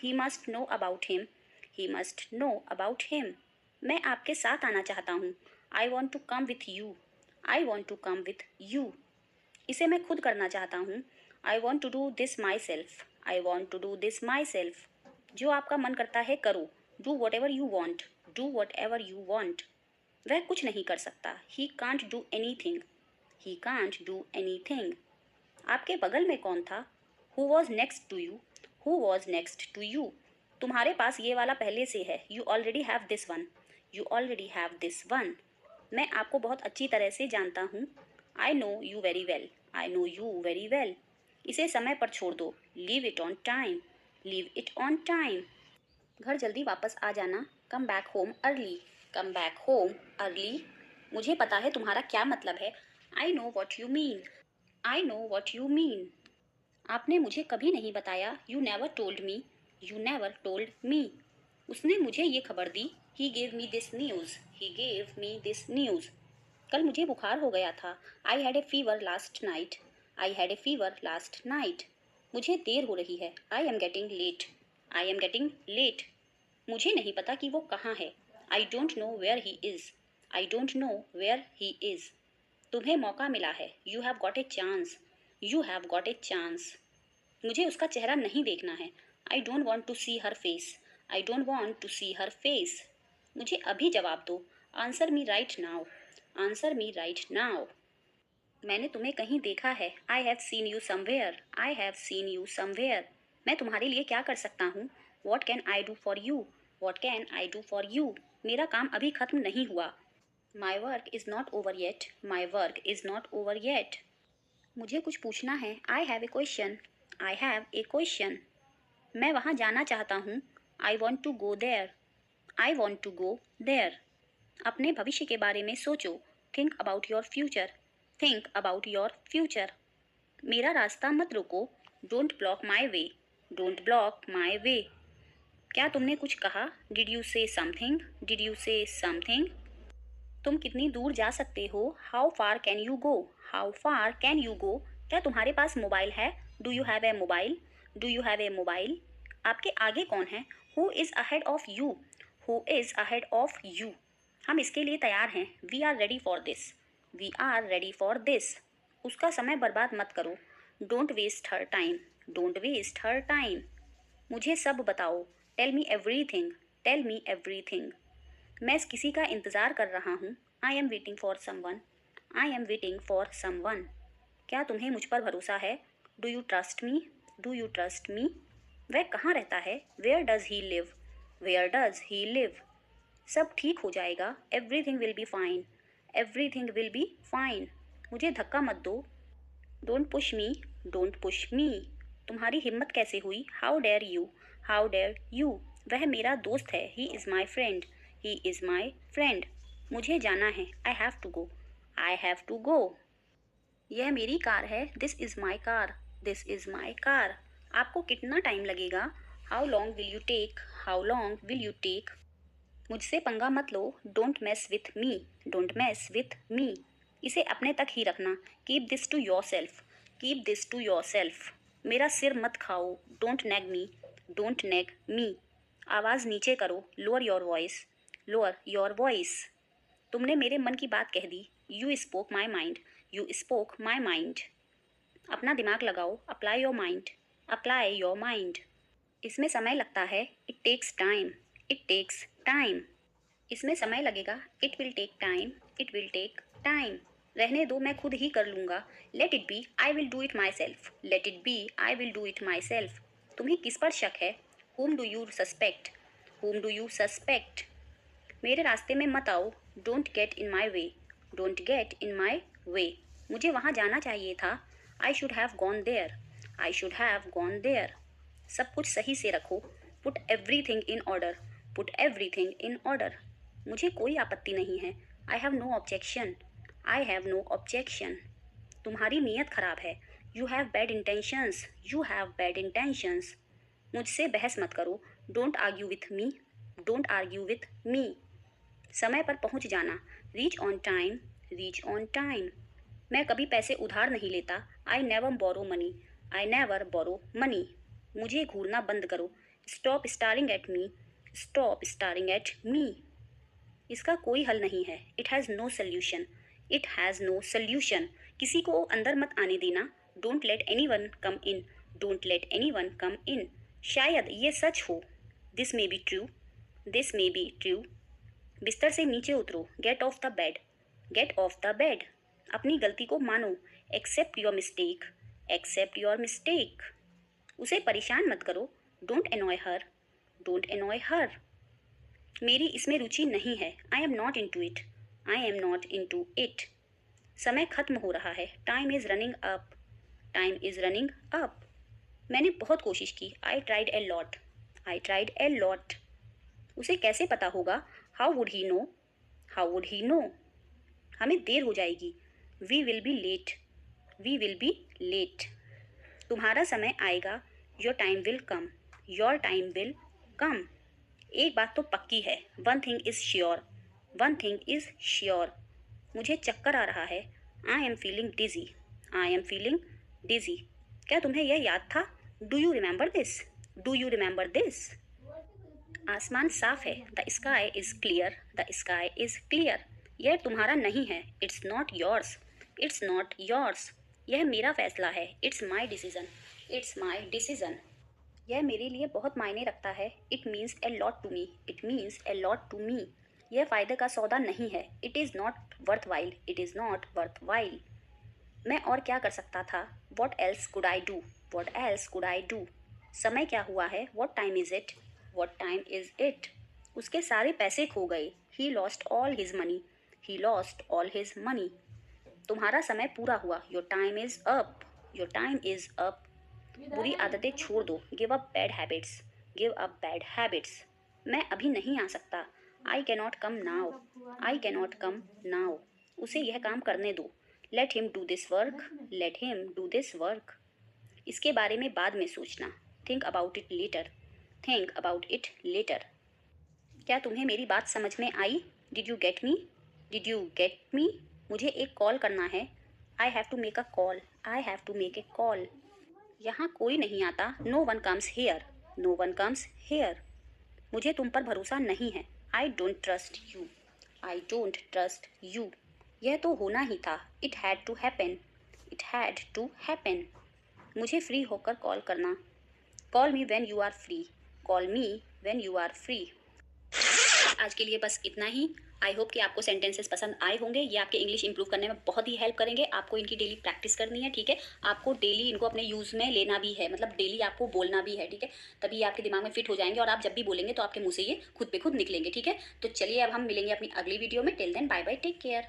He must know about him, he must know about him. मैं आपके साथ आना चाहता हूँ। I want to come with you, I want to come with you. इसे मैं खुद करना चाहता हूँ। I want to do this myself, I want to do this myself. जो आपका मन करता है करो। Do whatever you want, do whatever you want. वह कुछ नहीं कर सकता। ही can't do anything, he can't do anything. आपके बगल में कौन था? Who was next to you, who was next to you. तुम्हारे पास ये वाला पहले से है। You already have this one, you already have this one. मैं आपको बहुत अच्छी तरह से जानता हूँ। I know you very well, I know you very well. इसे समय पर छोड़ दो। Leave it on time, leave it on time. घर जल्दी वापस आ जाना। Come back home early, come back home early. मुझे पता है तुम्हारा क्या मतलब है। I know what you mean, I know what you mean. आपने मुझे कभी नहीं बताया। You never told me, you never told me. उसने मुझे ये खबर दी। He gave me this news, he gave me this news. कल मुझे बुखार हो गया था। I had a fever last night, I had a fever last night. मुझे देर हो रही है। I am getting late, I am getting late. मुझे नहीं पता कि वो कहाँ है। I don't know where he is, I don't know where he is. तुम्हें मौका मिला है। You have got a chance, you have got a chance. मुझे उसका चेहरा नहीं देखना है। I don't want to see her face, I don't want to see her face. मुझे अभी जवाब दो। Answer me right now, answer me right now. मैंने तुम्हें कहीं देखा है। I have seen you somewhere, I have seen you somewhere. मैं तुम्हारे लिए क्या कर सकता हूँ? What can I do for you, what can I do for you. मेरा काम अभी खत्म नहीं हुआ। My work is not over yet, my work is not over yet. मुझे कुछ पूछना है। I have a question, I have a question. मैं वहाँ जाना चाहता हूँ। I want to go there, I want to go there. अपने भविष्य के बारे में सोचो। Think about your future, think about your future. मेरा रास्ता मत रोको। Don't block my way, don't block my way. क्या तुमने कुछ कहा? Did you say something, did you say something. तुम कितनी दूर जा सकते हो? How far can you go, how far can you go. क्या तुम्हारे पास मोबाइल है? Do you have a mobile, do you have a mobile. आपके आगे कौन है? Who is ahead of you, who is ahead of you. हम इसके लिए तैयार हैं। We are ready for this, we are ready for this. उसका समय बर्बाद मत करो। Don't waste her time, don't waste her time. मुझे सब बताओ। Tell me everything, tell me everything. मैं किसी का इंतज़ार कर रहा हूँ। I am waiting for someone, I am waiting for someone. क्या तुम्हें मुझ पर भरोसा है? Do you trust me, do you trust me. वह कहाँ रहता है? Where does he live, where does he live. सब ठीक हो जाएगा। Everything will be fine, everything will be fine. मुझे धक्का मत दो। Don't push me, don't push me. तुम्हारी हिम्मत कैसे हुई? How dare you, how dare you. वह मेरा दोस्त है। He is my friend, he is my friend. मुझे जाना है। I have to go, I have to go. यह मेरी कार है। This is my car, this is my car. आपको कितना टाइम लगेगा? How long will you take, how long will you take. मुझसे पंगा मत लो। Don't mess with me, don't mess with me. इसे अपने तक ही रखना। Keep this to yourself, keep this to yourself. मेरा सिर मत खाओ। Don't nag me, don't nag me. आवाज़ नीचे करो। Lower your voice, lower your voice. तुमने मेरे मन की बात कह दी। You spoke my mind, you spoke my mind. अपना दिमाग लगाओ। Apply your mind, apply your mind. इसमें समय लगता है। It takes time, it takes time. इसमें समय लगेगा। It will take time, it will take time. रहने दो, मैं खुद ही कर लूँगा। Let it be, I will do it myself, let it be, I will do it myself. तुम्हें किस पर शक है? whom do you suspect, whom do you suspect. मेरे रास्ते में मत आओ। Don't get in my way, don't get in my way. मुझे वहाँ जाना चाहिए था। आई should have gone there, I should have gone there. सब कुछ सही से रखो। Put everything in order, put everything in order. मुझे कोई आपत्ति नहीं है। I have no objection, I have no objection. तुम्हारी नीयत खराब है। You have bad intentions, you have bad intentions. मुझसे बहस मत करो। Don't argue with me, don't argue with me. समय पर पहुंच जाना। Reach on time, reach on time. मैं कभी पैसे उधार नहीं लेता। I never borrow money, I never borrow money. मुझे घूरना बंद करो। Stop staring at me, stop staring at me. इसका कोई हल नहीं है। It has no solution, it has no solution. किसी को अंदर मत आने देना। Don't let anyone come in, don't let anyone come in. शायद ये सच हो। This may be true, this may be true. बिस्तर से नीचे उतरो। Get off the bed, get off the bed. अपनी गलती को मानो। Accept your mistake, accept your mistake. उसे परेशान मत करो। Don't annoy her, don't annoy her. मेरी इसमें रुचि नहीं है। I am not into it, I am not into it. समय खत्म हो रहा है। Time is running up, time is running up. मैंने बहुत कोशिश की। I tried a lot, I tried a lot. उसे कैसे पता होगा? How would he know, how would he know. हमें देर हो जाएगी। We will be late, we will be late. तुम्हारा समय आएगा। Your time will come, your time will come. एक बात तो पक्की है। One thing is sure, one thing is sure. मुझे चक्कर आ रहा है। I am feeling dizzy, I am feeling dizzy. क्या तुम्हें यह याद था? Do you remember this, do you remember this. आसमान साफ है। The sky is clear, the sky is clear. यह तुम्हारा नहीं है। It's not yours, it's not yours. यह मेरा फैसला है। It's my decision, it's my decision. यह मेरे लिए बहुत मायने रखता है। It means a lot to me, it means a lot to me. यह फ़ायदे का सौदा नहीं है। It is not worthwhile, it is not worth while. मैं और क्या कर सकता था? What else could I do, what else could I do. समय क्या हुआ है? What time is it, what time is it. उसके सारे पैसे खो गए। He lost all his money, he lost all his money. तुम्हारा समय पूरा हुआ। Your time is up, your time is up. बुरी आदतें छोड़ दो। Give up bad habits, give up bad habits. मैं अभी नहीं आ सकता। I cannot come now, I cannot come now. उसे यह काम करने दो। Let him do this work, let him do this work. इसके बारे में बाद में सोचना। Think about it later, think about it later. क्या तुम्हें मेरी बात समझ में आई? Did you get me, did you get me. मुझे एक कॉल करना है। I have to make a call, I have to make a call. यहाँ कोई नहीं आता। No one comes here, no one comes here. मुझे तुम पर भरोसा नहीं है। I don't trust you, I don't trust you. यह तो होना ही था। It had to happen, it had to happen. मुझे फ्री होकर कॉल करना। Call me when you are free, call me when you are free. आज के लिए बस इतना ही। आई होप कि आपको सेंटेंसेस पसंद आए होंगे। ये आपके इंग्लिश इंप्रूव करने में बहुत ही हेल्प करेंगे। आपको इनकी डेली प्रैक्टिस करनी है, ठीक है। आपको डेली इनको अपने यूज़ में लेना भी है, मतलब डेली आपको बोलना भी है, ठीक है। तभी ये आपके दिमाग में फिट हो जाएंगे और आप जब भी बोलेंगे तो आपके मुंह से ये खुद पे खुद निकलेंगे, ठीक है। तो चलिए अब हम मिलेंगे अपनी अगली वीडियो में। Till then bye bye, take care.